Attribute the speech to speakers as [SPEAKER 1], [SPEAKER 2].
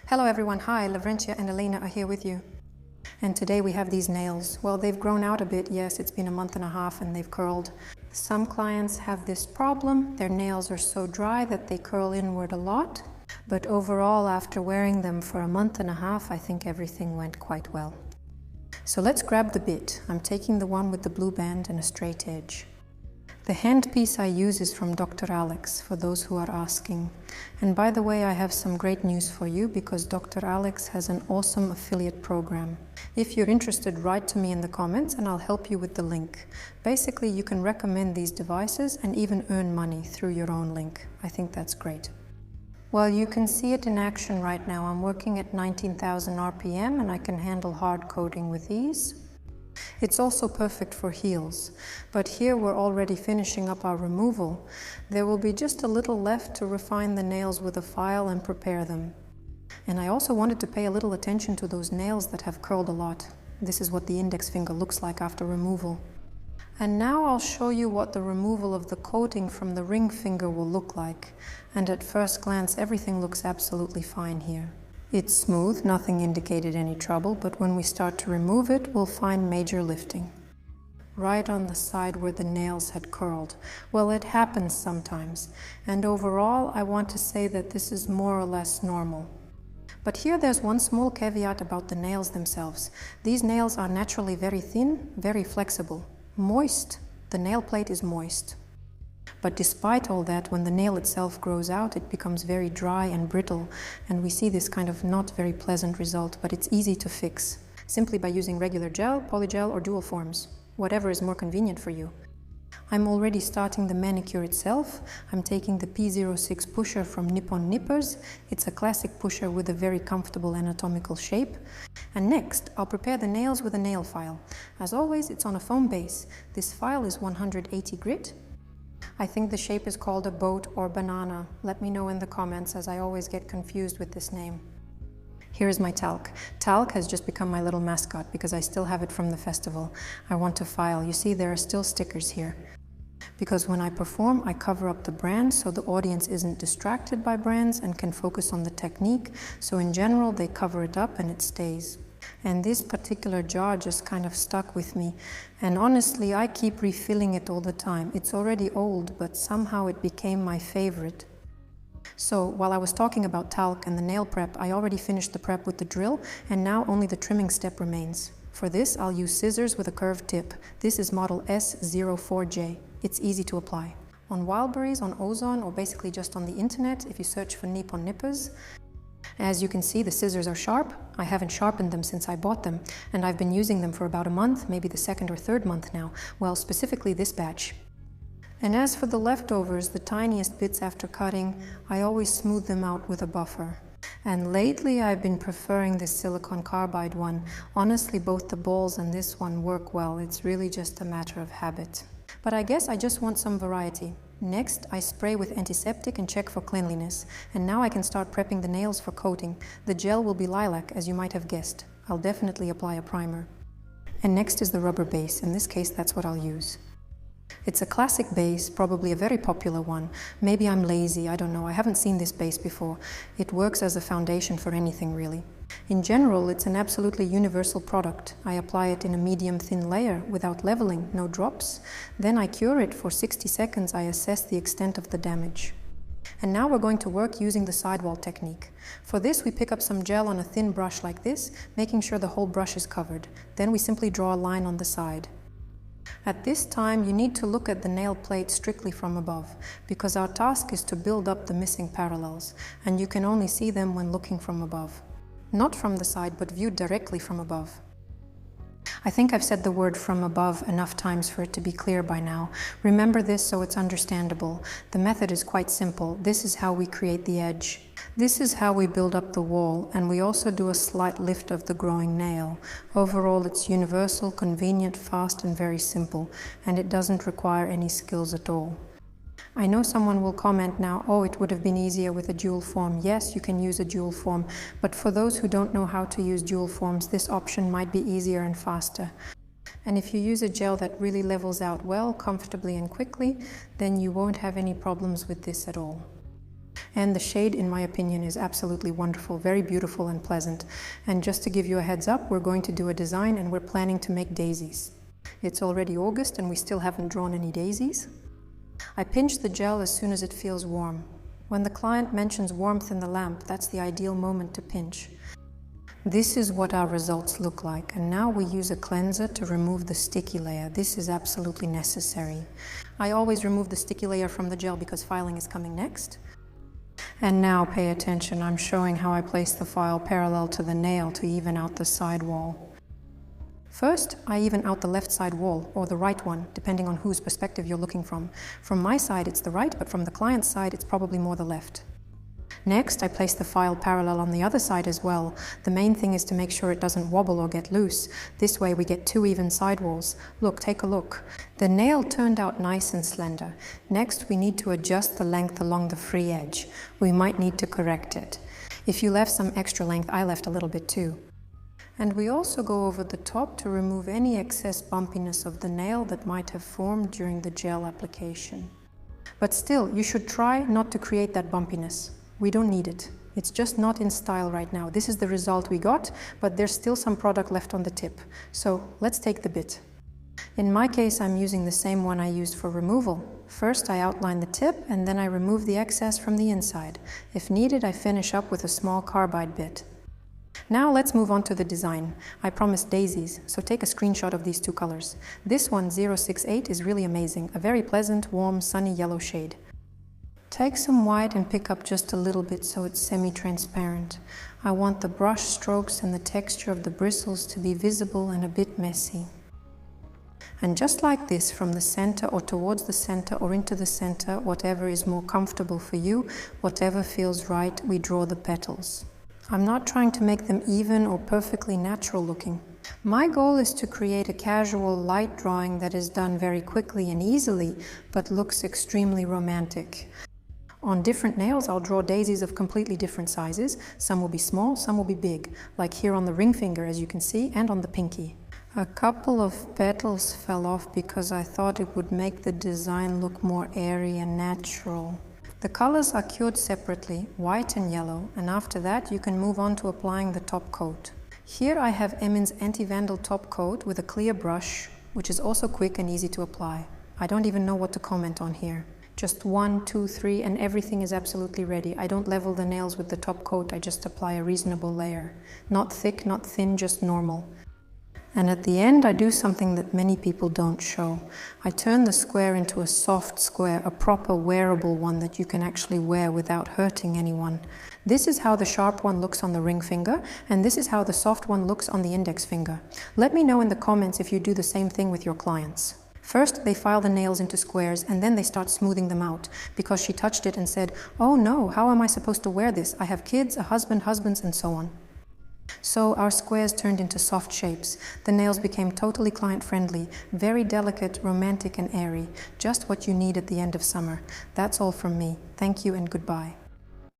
[SPEAKER 1] Hello everyone, hi, Lavrentia and Elena are here with you. And today we have these nails. Well, they've grown out a bit, yes, it's been a month and a half and they've curled. Some clients have this problem, their nails are so dry that they curl inward a lot. But overall, after wearing them for a month and a half, I think everything went quite well. So let's grab the bit. I'm taking the one with the blue band and a straight edge. The handpiece I use is from Dr. Alex, for those who are asking. And by the way, I have some great news for you because Dr. Alex has an awesome affiliate program. If you're interested, write to me in the comments and I'll help you with the link. Basically, you can recommend these devices and even earn money through your own link. I think that's great. Well, you can see it in action right now. I'm working at 19,000 RPM and I can handle hard coating with ease. It's also perfect for heels, but here we're already finishing up our removal. There will be just a little left to refine the nails with a file and prepare them. And I also wanted to pay a little attention to those nails that have curled a lot. This is what the index finger looks like after removal. And now I'll show you what the removal of the coating from the ring finger will look like. And at first glance, everything looks absolutely fine here. It's smooth, nothing indicated any trouble, but when we start to remove it, we'll find major lifting. Right on the side where the nails had curled. Well, it happens sometimes, and overall, I want to say that this is more or less normal. But here there's one small caveat about the nails themselves. These nails are naturally very thin, very flexible. Moist. The nail plate is moist. But despite all that, when the nail itself grows out, it becomes very dry and brittle, and we see this kind of not very pleasant result, but it's easy to fix, simply by using regular gel, polygel, or dual forms, whatever is more convenient for you. I'm already starting the manicure itself. I'm taking the P06 pusher from Nippon Nippers. It's a classic pusher with a very comfortable anatomical shape. And next, I'll prepare the nails with a nail file. As always, it's on a foam base. This file is 180 grit. I think the shape is called a boat or banana. Let me know in the comments, as I always get confused with this name. Here is my talc. Talc has just become my little mascot because I still have it from the festival. I want to file. You see, there are still stickers here. Because when I perform, I cover up the brand so the audience isn't distracted by brands and can focus on the technique. So in general, they cover it up and it stays. And this particular jar just kind of stuck with me. And honestly, I keep refilling it all the time. It's already old, but somehow it became my favorite. So while I was talking about talc and the nail prep, I already finished the prep with the drill, and now only the trimming step remains. For this, I'll use scissors with a curved tip. This is model S04J. It's easy to apply. On Wildberries, on Ozone, or basically just on the internet, if you search for Nippon Nippers. As you can see, the scissors are sharp. I haven't sharpened them since I bought them, and I've been using them for about a month, maybe the second or third month now. Well, specifically this batch. And as for the leftovers, the tiniest bits after cutting, I always smooth them out with a buffer. And lately I've been preferring this silicone carbide one. Honestly, both the balls and this one work well. It's really just a matter of habit. But I guess I just want some variety. Next, I spray with antiseptic and check for cleanliness. And now I can start prepping the nails for coating. The gel will be lilac, as you might have guessed. I'll definitely apply a primer. And next is the rubber base. In this case, that's what I'll use. It's a classic base, probably a very popular one. Maybe I'm lazy, I don't know. I haven't seen this base before. It works as a foundation for anything, really. In general, it's an absolutely universal product. I apply it in a medium-thin layer without leveling, no drops. Then I cure it for 60 seconds. I assess the extent of the damage. And now we're going to work using the sidewall technique. For this, we pick up some gel on a thin brush like this, making sure the whole brush is covered. Then we simply draw a line on the side. At this time, you need to look at the nail plate strictly from above, because our task is to build up the missing parallels, and you can only see them when looking from above. Not from the side, but viewed directly from above. I think I've said the word from above enough times for it to be clear by now. Remember this so it's understandable. The method is quite simple. This is how we create the edge. This is how we build up the wall, and we also do a slight lift of the growing nail. Overall, it's universal, convenient, fast, and very simple, and it doesn't require any skills at all. I know someone will comment now, oh, it would have been easier with a dual form. Yes, you can use a dual form, but for those who don't know how to use dual forms, this option might be easier and faster. And if you use a gel that really levels out well, comfortably and quickly, then you won't have any problems with this at all. And the shade, in my opinion, is absolutely wonderful, very beautiful and pleasant. And just to give you a heads up, we're going to do a design and we're planning to make daisies. It's already August and we still haven't drawn any daisies. I pinch the gel as soon as it feels warm. When the client mentions warmth in the lamp, that's the ideal moment to pinch. This is what our results look like, and now we use a cleanser to remove the sticky layer. This is absolutely necessary. I always remove the sticky layer from the gel because filing is coming next. And now pay attention, I'm showing how I place the file parallel to the nail to even out the sidewall. First, I even out the left side wall, or the right one, depending on whose perspective you're looking from. From my side it's the right, but from the client's side it's probably more the left. Next, I place the file parallel on the other side as well. The main thing is to make sure it doesn't wobble or get loose. This way we get 2 even sidewalls. Look, take a look. The nail turned out nice and slender. Next, we need to adjust the length along the free edge. We might need to correct it. If you left some extra length, I left a little bit too. And we also go over the top to remove any excess bumpiness of the nail that might have formed during the gel application. But still, you should try not to create that bumpiness. We don't need it. It's just not in style right now. This is the result we got, but there's still some product left on the tip. So let's take the bit. In my case, I'm using the same one I used for removal. First, I outline the tip and then I remove the excess from the inside. If needed, I finish up with a small carbide bit. Now let's move on to the design. I promised daisies, so take a screenshot of these 2 colors. This one, 068, is really amazing. A very pleasant, warm, sunny yellow shade. Take some white and pick up just a little bit so it's semi-transparent. I want the brush strokes and the texture of the bristles to be visible and a bit messy. And just like this, from the center or towards the center or into the center, whatever is more comfortable for you, whatever feels right, we draw the petals. I'm not trying to make them even or perfectly natural looking. My goal is to create a casual light drawing that is done very quickly and easily, but looks extremely romantic. On different nails, I'll draw daisies of completely different sizes. Some will be small, some will be big, like here on the ring finger, as you can see, and on the pinky. A couple of petals fell off because I thought it would make the design look more airy and natural. The colors are cured separately, white and yellow, and after that you can move on to applying the top coat. Here I have Emin's anti-vandal top coat with a clear brush, which is also quick and easy to apply. I don't even know what to comment on here. Just 1, 2, 3 and everything is absolutely ready. I don't level the nails with the top coat, I just apply a reasonable layer. Not thick, not thin, just normal. And at the end I do something that many people don't show. I turn the square into a soft square, a proper wearable one that you can actually wear without hurting anyone. This is how the sharp one looks on the ring finger, and this is how the soft one looks on the index finger. Let me know in the comments if you do the same thing with your clients. First, they file the nails into squares and then they start smoothing them out because she touched it and said, "Oh no, how am I supposed to wear this? I have kids, a husband, husbands, and so on." So our squares turned into soft shapes. The nails became totally client-friendly, very delicate, romantic and airy. Just what you need at the end of summer. That's all from me. Thank you and goodbye.